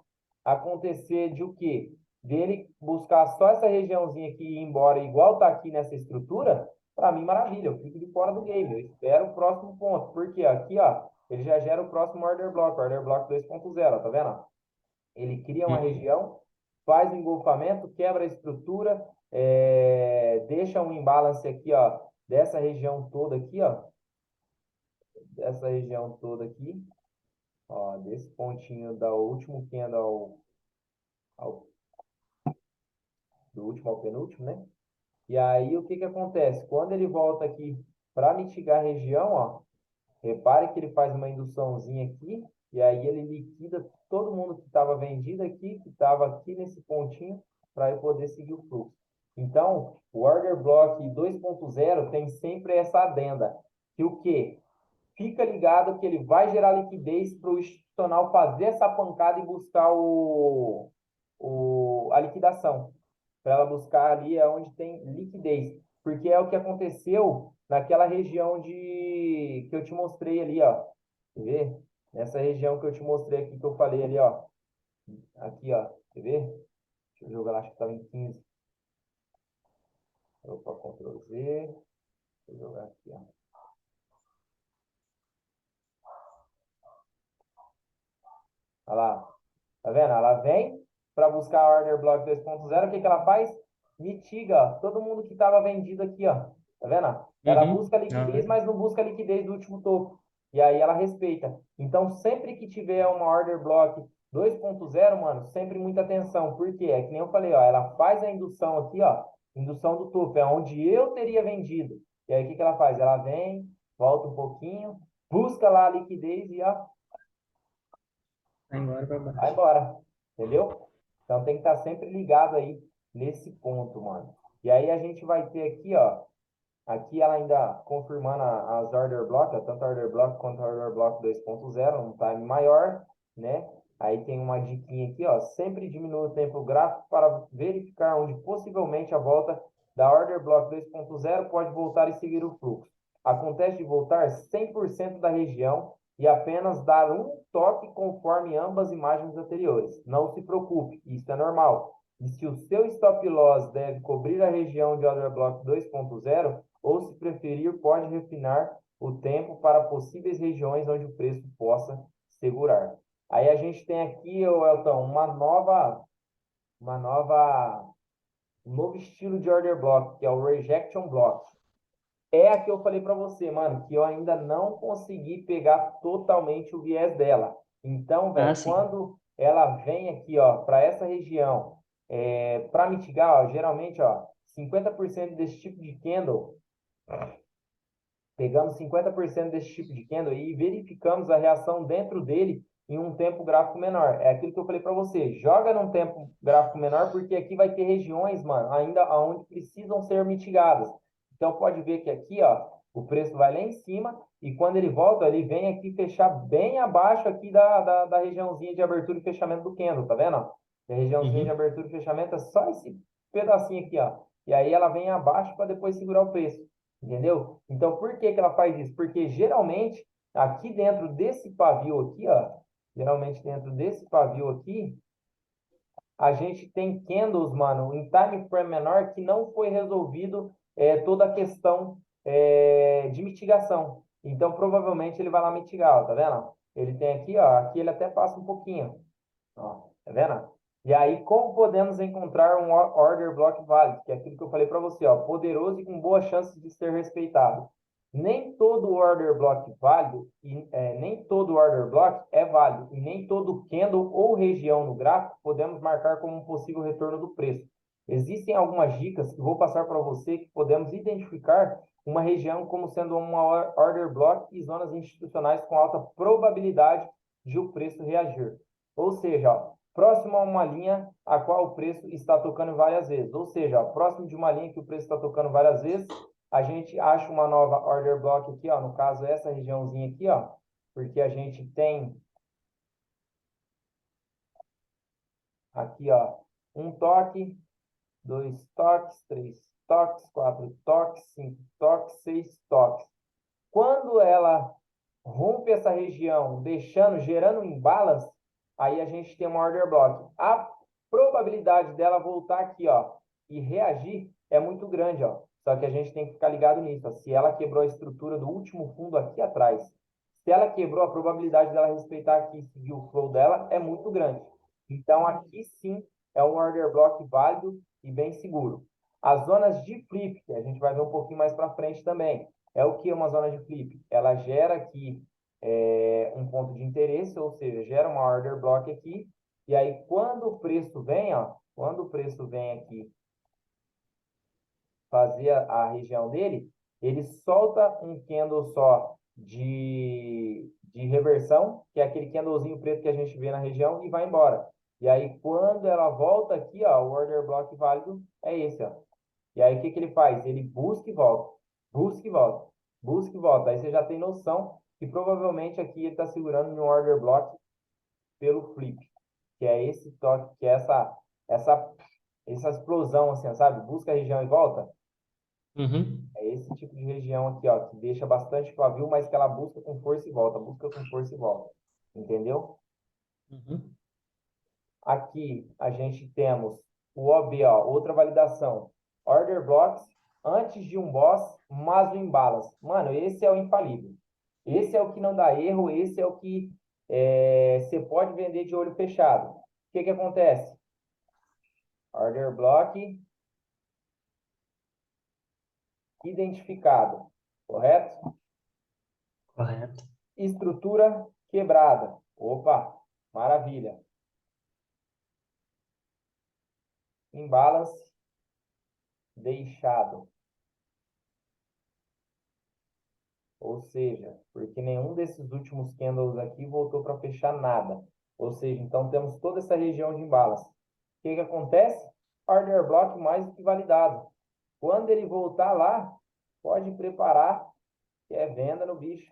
acontecer de o quê? Dele buscar só essa regiãozinha aqui e ir embora igual tá aqui nessa estrutura, para mim maravilha, eu fico de fora do game, eu espero o próximo ponto, porque aqui, ó, ele já gera o próximo order block 2.0, tá vendo? Ele cria uma Uhum. região, faz o engolfamento, quebra a estrutura, deixa um imbalance aqui, ó, dessa região toda aqui, ó, dessa região toda aqui, ó, desse pontinho da último candle ao, do último ao penúltimo, né? E aí o que que acontece? Quando ele volta aqui para mitigar a região, ó, repare que ele faz uma induçãozinha aqui, e aí ele liquida todo mundo que estava vendido aqui, que estava aqui nesse pontinho, para eu poder seguir o fluxo. Então, o Order Block 2.0 tem sempre essa adenda, que o quê? Fica ligado que ele vai gerar liquidez para o institucional fazer essa pancada e buscar a liquidação. Para ela buscar ali onde tem liquidez. porque é o que aconteceu naquela região que eu te mostrei ali, ó. Quer ver? Nessa região que eu te mostrei aqui, que eu falei ali, ó. Aqui, ó. Quer ver? Deixa eu jogar lá, acho que estava em 15. Opa, Ctrl Z. Deixa eu jogar aqui, ó. Olha lá. Tá vendo? Ela vem para buscar a Order Block 2.0. O que que ela faz? Mitiga, ó, todo mundo que estava vendido aqui, ó. Tá vendo? Ela Uhum. busca liquidez, Aham. mas não busca liquidez do último topo. E aí ela respeita. Então, sempre que tiver uma Order Block 2.0, mano, sempre muita atenção. Por quê? É que nem eu falei, ó. Ela faz a indução aqui, ó. Indução do topo. É onde eu teria vendido. E aí, o que que ela faz? Ela vem, volta um pouquinho, busca lá a liquidez e, ó, Vai embora para vai baixo. embora, entendeu? Então tem que estar sempre ligado aí nesse ponto, mano. E aí a gente vai ter aqui, ó, aqui ela ainda confirmando as order block, ó, tanto a order block quanto a order block 2.0, um time maior, né? Aí tem uma diquinha aqui, ó, sempre diminui o tempo gráfico para verificar onde possivelmente a volta da order block 2.0 pode voltar e seguir o fluxo. Acontece de voltar 100% da região e apenas dar um toque conforme ambas imagens anteriores. Não se preocupe, isso é normal. E se o seu stop loss deve cobrir a região de order block 2.0, ou se preferir, pode refinar o tempo para possíveis regiões onde o preço possa segurar. Aí a gente tem aqui, Elton, um novo estilo de order block, que é o rejection block. É a que eu falei para você, mano, que eu ainda não consegui pegar totalmente o viés dela. Então, Ah, velho, sim. quando ela vem aqui, ó, para essa região, para mitigar, ó, geralmente, ó, 50% desse tipo de candle, pegamos 50% desse tipo de candle e verificamos a reação dentro dele em um tempo gráfico menor. É aquilo que eu falei para você, joga num tempo gráfico menor, porque aqui vai ter regiões, mano, ainda onde precisam ser mitigadas. Então pode ver que aqui, ó, o preço vai lá em cima e quando ele volta, ele vem aqui fechar bem abaixo aqui da regiãozinha de abertura e fechamento do candle, tá vendo? A regiãozinha de Uhum. abertura e fechamento é só esse pedacinho aqui, ó. E aí ela vem abaixo para depois segurar o preço. Entendeu? Então, por que que ela faz isso? Porque geralmente, aqui dentro desse pavio aqui, ó, geralmente dentro desse pavio aqui, a gente tem candles, mano, em time frame menor que não foi resolvido toda a questão de mitigação. Então, provavelmente ele vai lá mitigar, ó, tá vendo? Ele tem aqui, ó, aqui ele até passa um pouquinho. Ó, tá vendo? E aí, como podemos encontrar um order block válido? Que é aquilo que eu falei para você, ó, poderoso e com boa chance de ser respeitado. Nem todo order block válido, nem todo order block é válido, e nem todo candle ou região no gráfico podemos marcar como um possível retorno do preço. Existem algumas dicas que vou passar para você que podemos identificar uma região como sendo uma order block e zonas institucionais com alta probabilidade de o preço reagir. Ou seja, ó, próximo a uma linha a qual o preço está tocando várias vezes. Ou seja, ó, próximo de uma linha que o preço está tocando várias vezes, a gente acha uma nova order block aqui, ó, no caso essa regiãozinha aqui, ó, porque a gente tem aqui, ó, um toque, dois toques, três toques, quatro toques, cinco toques, seis toques. Quando ela rompe essa região, gerando um imbalance, aí a gente tem uma order block. A probabilidade dela voltar aqui, ó, e reagir é muito grande, ó. Só que a gente tem que ficar ligado nisso, ó. Se ela quebrou a estrutura do último fundo aqui atrás, se ela quebrou, a probabilidade dela respeitar aqui e seguir o flow dela é muito grande. Então, aqui sim é um order block válido e bem seguro. As zonas de flip, que a gente vai ver um pouquinho mais para frente também, é o que uma zona de flip? Ela gera aqui um ponto de interesse, ou seja, gera uma order block aqui, e aí quando o preço vem, ó, quando o preço vem aqui fazer a região dele, ele solta um candle só de reversão, que é aquele candlezinho preto que a gente vê na região, e vai embora. E aí, quando ela volta aqui, ó, o order block válido é esse, ó. E aí, o que que ele faz? Ele busca e volta, busca e volta, busca e volta. Aí você já tem noção que provavelmente aqui ele está segurando no order block pelo flip, que é esse toque, que é essa explosão, assim, sabe? Busca a região e volta. Uhum. É esse tipo de região aqui, ó, que deixa bastante pavio, mas que ela busca com força e volta, busca com força e volta. Entendeu? Uhum. Aqui a gente temos o OB, ó, outra validação. Order blocks antes de um boss, mas o imbalance. Mano, esse é o infalível. Esse é o que não dá erro, esse é o que você pode vender de olho fechado. O que que acontece? Order block identificado, correto? Correto. Estrutura quebrada. Opa, maravilha. Imbalance deixado. Ou seja, porque nenhum desses últimos candles aqui voltou para fechar nada. Ou seja, então temos toda essa região de imbalance. O que que acontece? Order block mais do que validado. Quando ele voltar lá, pode preparar que é venda no bicho.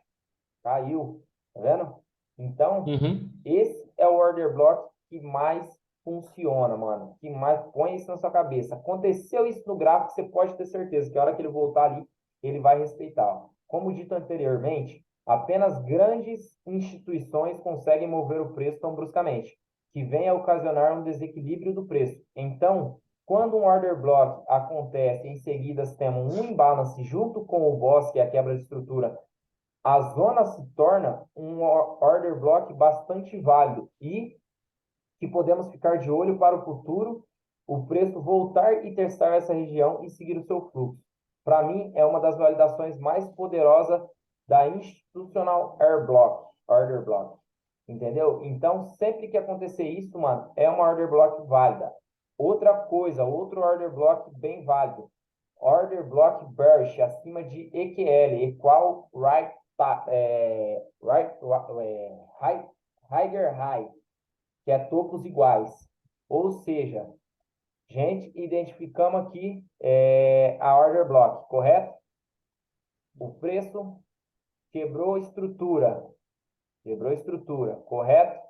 Caiu. Tá vendo? Então, Uhum. esse é o order block que mais funciona, mano. Que mais põe isso na sua cabeça. Aconteceu isso no gráfico, você pode ter certeza que a hora que ele voltar ali, ele vai respeitar. Como dito anteriormente, apenas grandes instituições conseguem mover o preço tão bruscamente, que vem a ocasionar um desequilíbrio do preço. Então, quando um order block acontece, em seguida temos um imbalance junto com o boss, que é a quebra de estrutura, a zona se torna um order block bastante válido e que podemos ficar de olho para o futuro, o preço voltar e testar essa região e seguir o seu fluxo. Para mim, é uma das validações mais poderosas da institucional order block. Entendeu? Então, sempre que acontecer isso, mano, é uma order block válida. Outra coisa, outro order block bem válido. Order block bearish acima de EQL, equal right, higher high, que é topos iguais. Ou seja, gente, identificamos aqui a order block, correto? O preço quebrou estrutura, correto?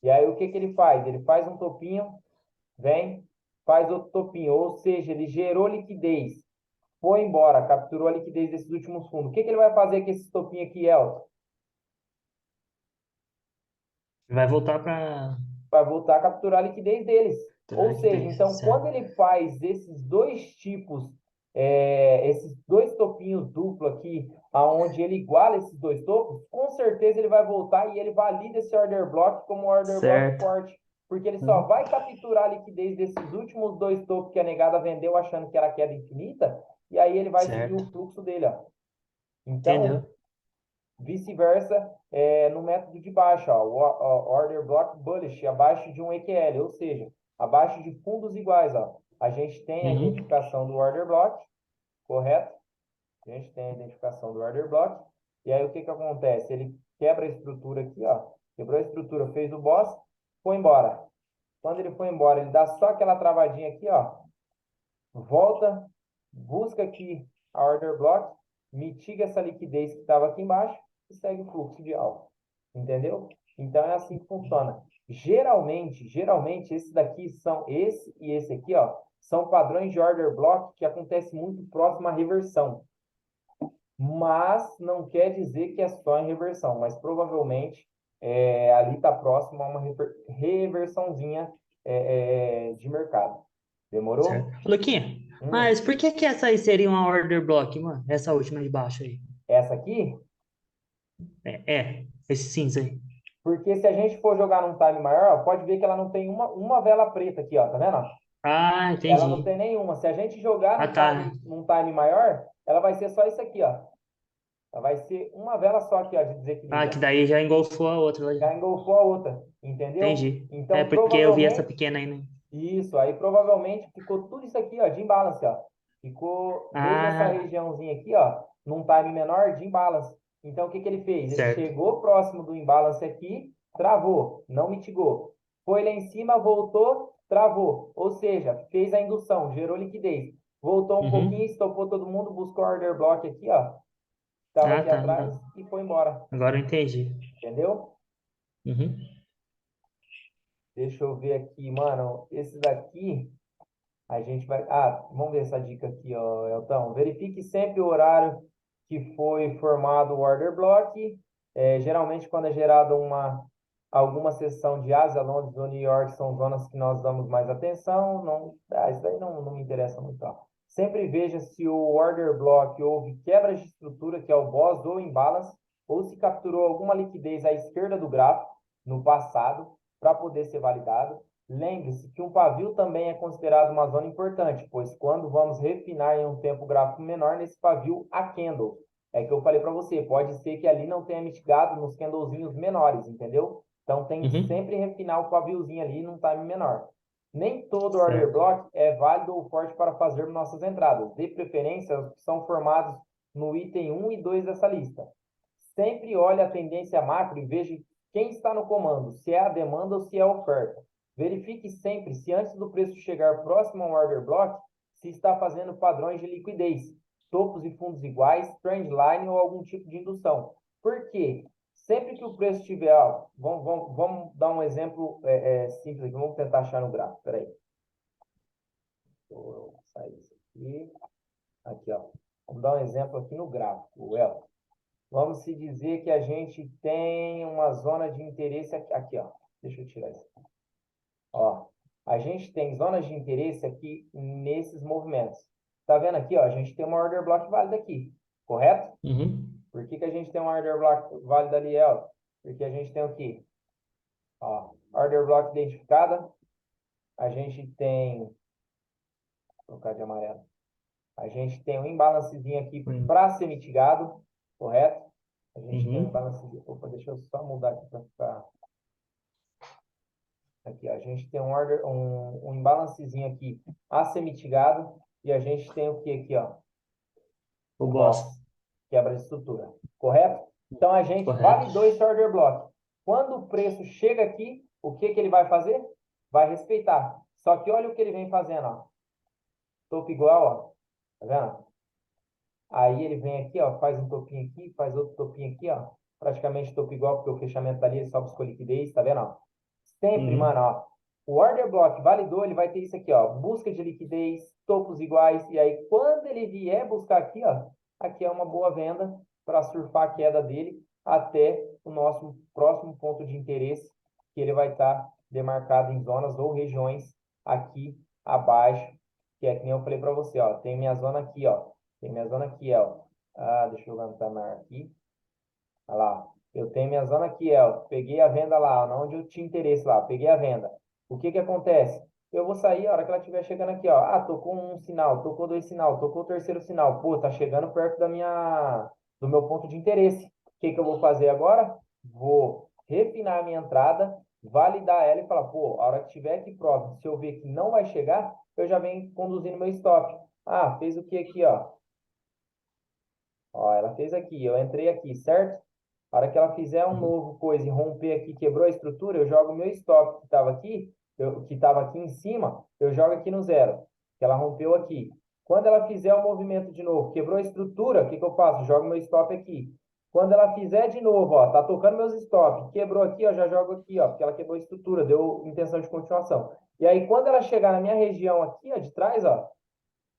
E aí o que que ele faz? Ele faz um topinho, vem, faz outro topinho, ou seja, ele gerou liquidez, foi embora, capturou a liquidez desses últimos fundos. O que que ele vai fazer com esse topinho aqui, Elton? Vai voltar para Vai voltar a capturar a liquidez deles. Ou seja, liquidez, então, quando certo? ele faz esses dois tipos, esses dois topinhos duplo aqui, aonde ele iguala esses dois topos, com certeza ele vai voltar e ele valida esse order block como um order block Certo. forte, porque ele só Uhum. vai capturar a liquidez desses últimos dois topos que a negada vendeu achando que era queda infinita, e aí ele vai seguir Certo. o fluxo dele, ó. Então, Entendeu? vice-versa, no método de baixa, ó, o order block bullish, abaixo de um EQL, ou seja, abaixo de fundos iguais. Ó. A gente tem a Uhum. identificação do order block, correto? A gente tem a identificação do order block. E aí o que que acontece? Ele quebra a estrutura aqui, ó. Quebrou a estrutura, fez o boss, foi embora. Quando ele foi embora, ele dá só aquela travadinha aqui, ó. Volta, busca aqui a order block, mitiga essa liquidez que estava aqui embaixo e segue o fluxo de alta. Entendeu? Então é assim que funciona. Geralmente, esses daqui são, esse e esse aqui, ó, são padrões de order block que acontece muito próximo à reversão. Mas não quer dizer que é só em reversão, mas provavelmente ali está próximo a uma reversãozinha de mercado. Certo. Demorou? Ô, Luquinha, Hum. mas por que que essa aí seria uma order block, mano? Essa última de baixo aí. Essa aqui, Esse cinza aí. porque se a gente for jogar num time maior, ó, pode ver que ela não tem uma vela preta aqui, ó, tá vendo? Ó? Ah, Ela não entendi. tem nenhuma. Se a gente jogar Ah, tá. num time maior, ela vai ser só isso aqui, ó. Ela vai ser uma vela só aqui, ó, de Ah, desequilíbrio. que daí já engolfou a outra lá. Já engolfou a outra, entendeu? Entendi. É Então, porque eu vi essa provavelmente, pequena aí, né? isso, aí provavelmente ficou tudo isso aqui, ó, de imbalance, ó. Ficou desde essa Ah, regiãozinha aqui, ó, num time menor de imbalance. Então, o que que ele fez? Ele certo. chegou próximo do imbalance aqui, travou, não mitigou. Foi lá em cima, voltou, travou. Ou seja, fez a indução, gerou liquidez. Voltou um pouquinho, Uhum. estopou todo mundo, buscou order block aqui, ó. Estava Ah, aqui tá. atrás e foi embora. Agora eu entendi. Entendeu? Uhum. Deixa eu ver aqui, mano. Esse daqui. A gente vai. Ah, vamos ver essa dica aqui, ó, Elton. Verifique sempre o horário que foi formado o order block. Geralmente, quando é gerada alguma seção de Ásia, Londres ou New York, são zonas que nós damos mais atenção. Não, isso daí não me interessa muito. Ó. Sempre veja se o order block houve quebra de estrutura, que é o BOS ou imbalance, ou se capturou alguma liquidez à esquerda do gráfico no passado, para poder ser validado. Lembre-se que um pavio também é considerado uma zona importante, pois quando vamos refinar em um tempo gráfico menor, nesse pavio há candle. É que eu falei para você, pode ser que ali não tenha mitigado nos candlezinhos menores, entendeu? Então tem que Uhum. sempre refinar o paviozinho ali num time menor. Nem todo order Certo. block é válido ou forte para fazer nossas entradas. De preferência, os que são formados no item 1 e 2 dessa lista. Sempre olhe a tendência macro e veja quem está no comando, se é a demanda ou se é a oferta. Verifique sempre se antes do preço chegar próximo ao order block, se está fazendo padrões de liquidez, topos e fundos iguais, trendline ou algum tipo de indução. Por quê? Sempre que o preço estiver, ó, vamos dar um exemplo simples aqui, vamos tentar achar no gráfico, peraí. Vou sair isso aqui. Aqui, ó. Vamos dar um exemplo aqui no gráfico, El. Vamos se dizer que a gente tem uma zona de interesse aqui, ó. Deixa eu tirar isso. Ó, a gente tem zonas de interesse aqui nesses movimentos. Tá vendo aqui, ó? A gente tem uma order block válida aqui, correto? Uhum. Por que que a gente tem uma order block válida ali, El? Porque a gente tem o quê? Ó, order block identificada. A gente tem, vou colocar de amarelo. A gente tem um imbalancezinho aqui para ser mitigado, correto? A gente tem um Uhum. imbalancezinho. Opa, deixa eu só mudar aqui para ficar. Aqui, ó, a gente tem um imbalancezinho aqui a ser mitigado e a gente tem o que aqui, ó? O O boss. boss, quebra de estrutura, correto? Então a gente Correto. validou esse order block. Quando o preço chega aqui, o que que ele vai fazer? Vai respeitar. Só que olha o que ele vem fazendo, ó. Topo igual, ó. Tá vendo? Aí ele vem aqui, ó, faz um topinho aqui, faz outro topinho aqui, ó. Praticamente topo igual, porque o fechamento tá ali, ele só buscou liquidez, tá vendo, ó? Sempre, mano, Uhum. ó. O order block validou, ele vai ter isso aqui, ó. Busca de liquidez, topos iguais. E aí, quando ele vier buscar aqui, ó, aqui é uma boa venda para surfar a queda dele até o nosso próximo ponto de interesse, que ele vai estar demarcado em zonas ou regiões aqui abaixo, que é que nem eu falei para você, ó. Tem minha zona aqui, ó. Tem minha zona aqui, ó. Ah, deixa eu levantar maior aqui. Olha lá. Eu tenho minha zona aqui, ó. Peguei a venda lá, onde eu tinha interesse lá. Peguei a venda. O que que acontece? Eu vou sair a hora que ela estiver chegando aqui, ó. Ah, tocou um sinal, tocou dois sinal, tocou o terceiro sinal. Pô, tá chegando perto do meu ponto de interesse. O que que eu vou fazer agora? Vou refinar a minha entrada, validar ela e falar, pô, a hora que estiver aqui próximo, se eu ver que não vai chegar, eu já venho conduzindo meu stop. Ah, fez o que aqui, ó? Ó, ela fez aqui, eu entrei aqui, certo? A hora que ela fizer um Uhum. novo coisa e romper aqui, quebrou a estrutura, eu jogo o meu stop que estava aqui, que estava aqui em cima, eu jogo aqui no zero, que ela rompeu aqui. Quando ela fizer o movimento de novo, quebrou a estrutura, o que que eu faço? Jogo meu stop aqui. Quando ela fizer de novo, ó, tá tocando meus stop, quebrou aqui, ó, já jogo aqui, ó, porque ela quebrou a estrutura, deu intenção de continuação. E aí, quando ela chegar na minha região aqui, ó, de trás, ó,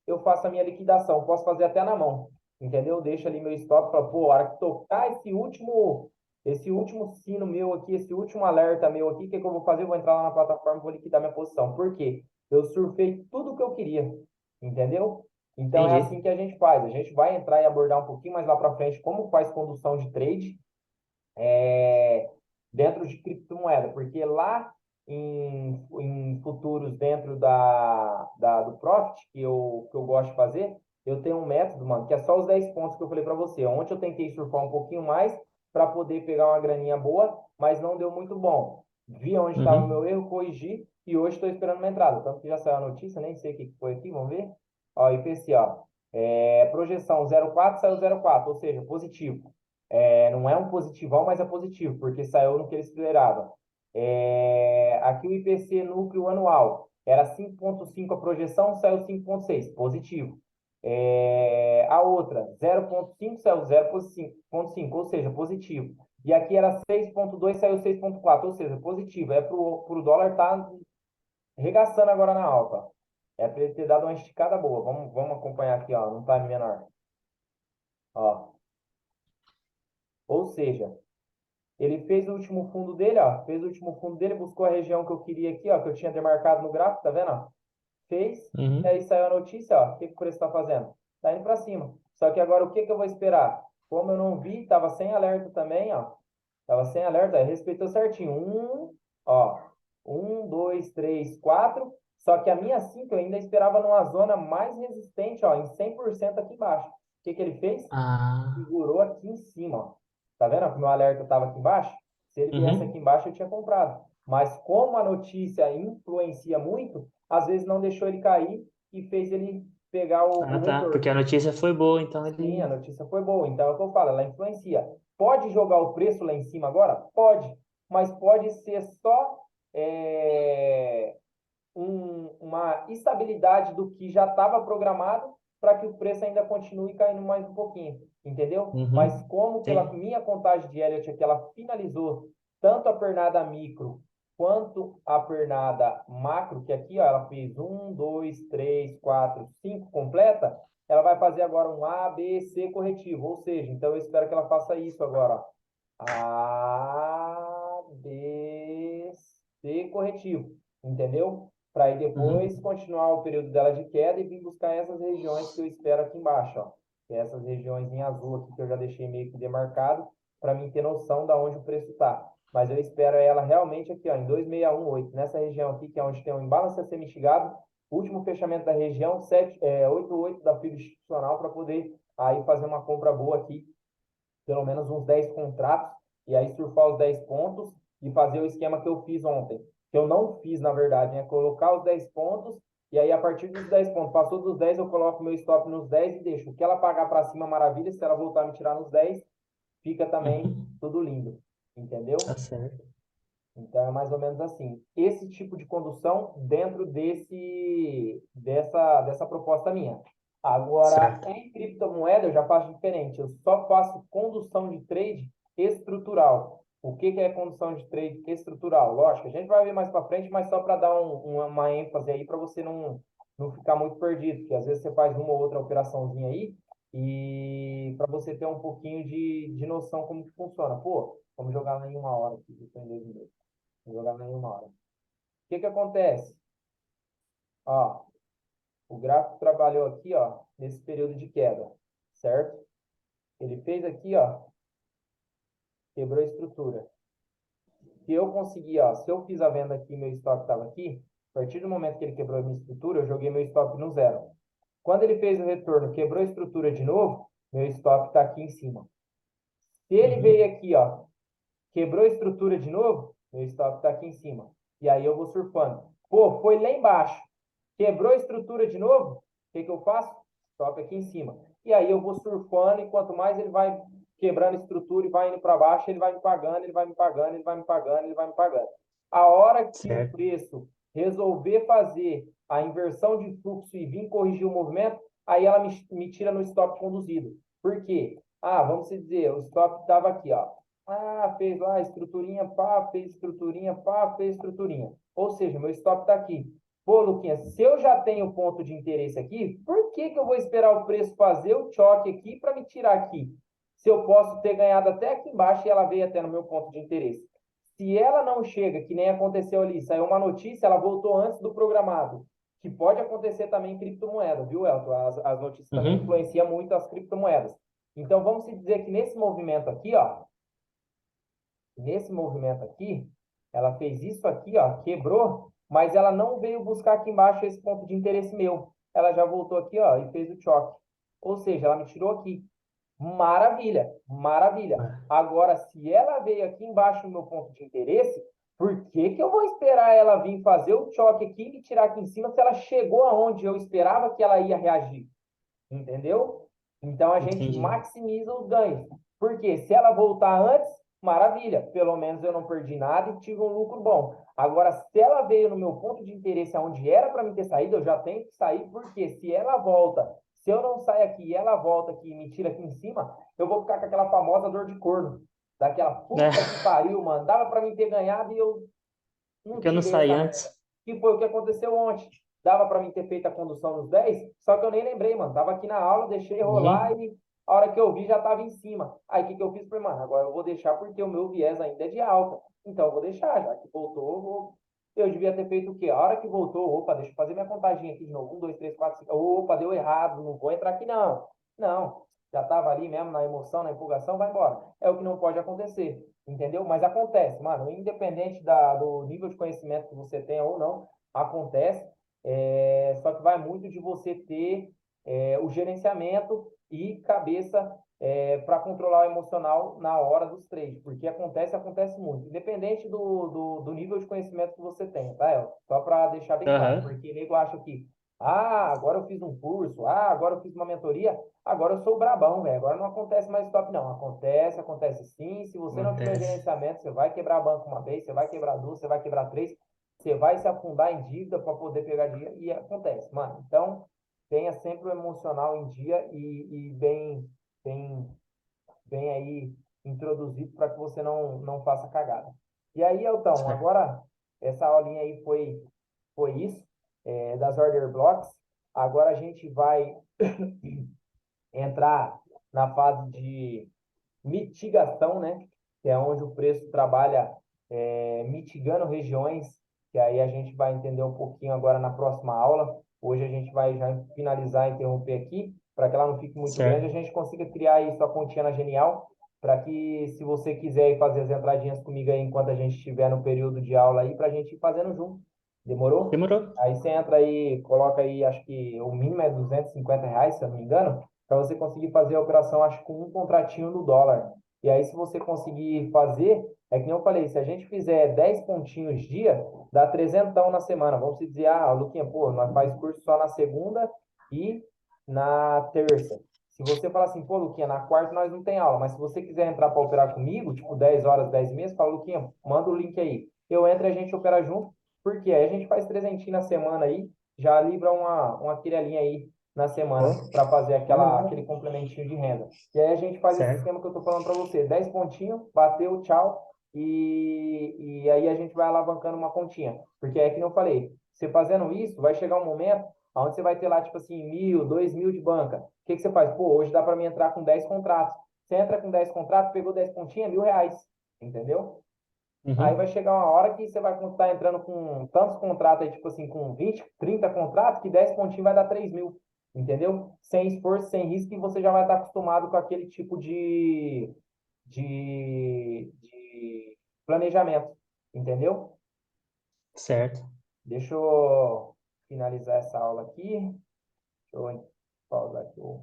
eu faço a minha liquidação. Posso fazer até na mão, entendeu? Deixo ali meu stop, falo, pô, a hora que tocar esse último sino meu aqui, esse último alerta meu aqui, o que que eu vou fazer? Eu vou entrar lá na plataforma e vou liquidar minha posição. Por quê? Eu surfei tudo o que eu queria, entendeu? Então é assim Entendi. que a gente faz. A gente vai entrar e abordar um pouquinho mais lá para frente como faz condução de trade, é, dentro de criptomoeda, porque lá em futuros dentro do Profit, que eu gosto de fazer, eu tenho um método, mano, que é só os 10 pontos que eu falei para você. Ontem eu tentei surfar um pouquinho mais para poder pegar uma graninha boa, mas não deu muito bom. Vi onde estava o meu Uhum. erro, corrigi e hoje estou esperando uma entrada. Tanto que já saiu a notícia, nem sei o que foi aqui, vamos ver. Ó, IPC, ó. Projeção 0,4 saiu 0,4, ou seja, positivo. Não é um positivão, mas é positivo, porque saiu no que eles esperavam. Aqui o IPC núcleo anual era 5,5 a projeção, saiu 5,6, positivo. A outra, 0,5, saiu 0,5, ou seja, positivo. E aqui era 6,2, saiu 6,4, ou seja, positivo. Para o dólar tá regaçando agora na alta. É para ele ter dado uma esticada boa. Vamos acompanhar aqui, ó, num time menor. Ó. Ou seja, ele fez o último fundo dele, ó. Fez o último fundo dele, buscou a região que eu queria aqui, ó, que eu tinha demarcado no gráfico, tá vendo? Ó? Fez, e Uhum. aí saiu a notícia, ó. O que que o preço está fazendo? Tá indo para cima. Só que agora o que que eu vou esperar? Como eu não vi, tava sem alerta também, ó. Tava sem alerta, aí respeitou certinho. Ó. Dois, três, quatro. Só que a minha 5 eu ainda esperava numa zona mais resistente, ó, em 100% aqui embaixo. O que que ele fez? Ah, Segurou aqui em cima, ó. Tá vendo que o meu alerta estava aqui embaixo? Se ele viesse aqui uhum. embaixo, eu tinha comprado. Mas como a notícia influencia muito, às vezes não deixou ele cair e fez ele pegar o Ah, tá. Porque retorno. a notícia foi boa, então Sim, a ele. notícia foi boa. Então é o que eu falo, ela influencia. Pode jogar o preço lá em cima agora? Pode. Mas pode ser só é, uma estabilidade do que já estava programado para que o preço ainda continue caindo mais um pouquinho, entendeu? Mas Uhum. como pela Sim. minha contagem de Elliott aqui, ela finalizou tanto a pernada micro quanto a pernada macro, que aqui ó, ela fez dois, três, quatro, cinco completa, ela vai fazer agora um A, B, C corretivo, ou seja, então eu espero que ela faça isso agora, ó. A, B, C corretivo, entendeu? Para aí depois Uhum. continuar o período dela de queda e vir buscar essas regiões que eu espero aqui embaixo, ó. Que é essas regiões em azul aqui que eu já deixei meio que demarcado para mim ter noção da onde o preço está. Mas eu espero ela realmente aqui, ó, em 2618, nessa região aqui, que é onde tem um imbalance a ser mitigado, último fechamento da região, 88 da fila institucional para poder aí fazer uma compra boa aqui, pelo menos uns 10 contratos, e aí surfar os 10 pontos e fazer o esquema que eu fiz ontem. Que eu não fiz, na verdade, né? Colocar os 10 pontos, e aí a partir dos 10 pontos, passou dos 10, eu coloco meu stop nos 10 e deixo. O que ela pagar para cima, maravilha. Se ela voltar a me tirar nos 10, fica também Uhum. tudo lindo. Tá Entendeu? certo. Então é mais ou menos assim. Esse tipo de condução dentro dessa proposta minha. Agora, Certo. em criptomoeda, eu já faço diferente. Eu só faço condução de trade estrutural. O que que é condução de trade estrutural? Lógico, a gente vai ver mais para frente, mas só para dar uma ênfase aí para você não ficar muito perdido, porque às vezes você faz uma ou outra operaçãozinha aí e para você ter um pouquinho de noção como que funciona. Pô, vamos jogar lá em uma hora aqui, depois em 2 minutos. Vamos jogar lá em uma hora. O que que acontece? Ó, o gráfico trabalhou aqui, ó, nesse período de queda, certo? Ele fez aqui, ó, quebrou a estrutura. Se eu conseguir, ó, se eu fiz a venda aqui, meu stop estava aqui, a partir do momento que ele quebrou a minha estrutura, eu joguei meu stop no zero. Quando ele fez o retorno, quebrou a estrutura de novo, meu stop está aqui em cima. Se ele veio Uhum. aqui, ó, quebrou a estrutura de novo, meu stop está aqui em cima. E aí eu vou surfando. Pô, foi lá embaixo. Quebrou a estrutura de novo, o que que eu faço? Stop aqui em cima. E aí eu vou surfando e quanto mais ele vai quebrando a estrutura e vai indo para baixo, ele vai me pagando, ele vai me pagando, ele vai me pagando, ele vai me pagando. A hora que o Certo. preço resolver fazer a inversão de fluxo e vir corrigir o movimento, aí ela me tira no stop conduzido. Por quê? Ah, vamos dizer, o stop estava aqui, ó. Ah, fez lá estruturinha, pá, fez estruturinha, pá, fez estruturinha. Ou seja, meu stop está aqui. Pô, Luquinhas, se eu já tenho ponto de interesse aqui, por que que eu vou esperar o preço fazer o choque aqui para me tirar aqui? Se eu posso ter ganhado até aqui embaixo e ela veio até no meu ponto de interesse. Se ela não chega, que nem aconteceu ali, saiu uma notícia, ela voltou antes do programado, que pode acontecer também em criptomoeda, viu, Elton? As notícias também Uhum. influenciam muito as criptomoedas. Então, vamos dizer que nesse movimento aqui, ó, nesse movimento aqui, ela fez isso aqui, ó, quebrou, mas ela não veio buscar aqui embaixo esse ponto de interesse meu. Ela já voltou aqui, ó, e fez o choque. Ou seja, ela me tirou aqui. Maravilha, maravilha. Ah, Agora, se ela veio aqui embaixo no meu ponto de interesse, por que que eu vou esperar ela vir fazer o choque aqui e me tirar aqui em cima se ela chegou aonde eu esperava que ela ia reagir? Entendeu? Então a gente entendi. maximiza os ganhos. Porque se ela voltar antes, maravilha, pelo menos eu não perdi nada e tive um lucro bom. Agora, se ela veio no meu ponto de interesse onde era para mim ter saído, eu já tenho que sair, porque se ela volta, se eu não sair aqui e ela volta aqui e me tira aqui em cima, eu vou ficar com aquela famosa dor de corno. Daquela É, puta que pariu, mano. Dava para mim ter ganhado e eu não porque eu não tirei saí essa merda. antes. Que foi o que aconteceu ontem. dava para mim ter feito a condução nos 10, só que eu nem lembrei, mano. Tava aqui na aula, deixei rolar Uhum. e a hora que eu vi já tava em cima. Aí o que que eu fiz? Falei, mano, agora eu vou deixar porque o meu viés ainda é de alta. Então eu vou deixar, já que voltou, eu devia ter feito o quê? A hora que voltou, opa, deixa eu fazer minha contagem aqui de novo. 1, 2, 3, 4, 5. Opa, deu errado, não vou entrar aqui não. Não, já estava ali mesmo na emoção, na empolgação, vai embora. É o que não pode acontecer, entendeu? Mas acontece, mano, independente do nível de conhecimento que você tenha ou não, acontece. Só que vai muito de você ter o gerenciamento e cabeça para controlar o emocional na hora dos trades, porque acontece muito, independente do nível de conhecimento que você tenha, tá, El? Só para deixar bem claro, Aham. porque nego acha que, agora eu fiz um curso, agora eu fiz uma mentoria, agora eu sou brabão, velho, agora não acontece mais stop, não. Acontece sim. Se você não tiver Acontece. gerenciamento, você vai quebrar banco uma vez, você vai quebrar duas, você vai quebrar três, você vai se afundar em dívida para poder pegar dinheiro, e acontece, mano. Então, tenha sempre o emocional em dia e bem, bem aí introduzido para que você não faça cagada. E aí, Elton, Certo. agora essa aulinha aí foi isso, das order blocks. Agora a gente vai entrar na fase de mitigação, né? Que é onde o preço trabalha mitigando regiões, que aí a gente vai entender um pouquinho agora na próxima aula. Hoje a gente vai já finalizar, interromper aqui, para que ela não fique muito grande, a Certo. gente consiga criar aí sua continha na Genial, para que se você quiser ir fazer as entradinhas comigo aí enquanto a gente estiver no período de aula aí, para a gente ir fazendo junto. Demorou? Demorou. Aí você entra aí, coloca aí, acho que o mínimo é R$ 250, se eu não me engano, para você conseguir fazer a operação, acho que com um contratinho no dólar. E aí, se você conseguir fazer, é que nem eu falei, se a gente fizer 10 pontinhos dia, dá trezentão na semana. Vamos dizer, Luquinha, pô, nós faz curso só na segunda e na terça. Se você falar assim, pô, Luquinha, na quarta nós não tem aula, mas se você quiser entrar para operar comigo, tipo 10 horas, 10 meses, fala, Luquinha, manda o link aí. Eu entro e a gente opera junto, porque aí a gente faz trezentinho na semana aí, já livra uma quirelinha aí na semana Ó, para fazer aquele complementinho de renda. E aí a gente faz esse certo. esquema que eu estou falando para você, 10 pontinhos, bateu, tchau, e aí a gente vai alavancando uma continha. Porque é que eu falei, você fazendo isso, vai chegar um momento onde você vai ter lá, tipo assim, 1.000, 2.000 de banca. O que que você faz? Pô, hoje dá para mim entrar com 10 contratos. Você entra com 10 contratos, pegou 10 pontinhas, R$ 1.000, entendeu? Aí vai Uhum. chegar uma hora que você vai estar entrando com tantos contratos aí, tipo assim, com 20, 30 contratos, que 10 pontinhos vai dar 3.000, entendeu? Sem esforço, sem risco, e você já vai estar acostumado com aquele tipo de planejamento, entendeu? Certo. Deixa eu finalizar essa aula aqui. Deixa eu pausar aqui.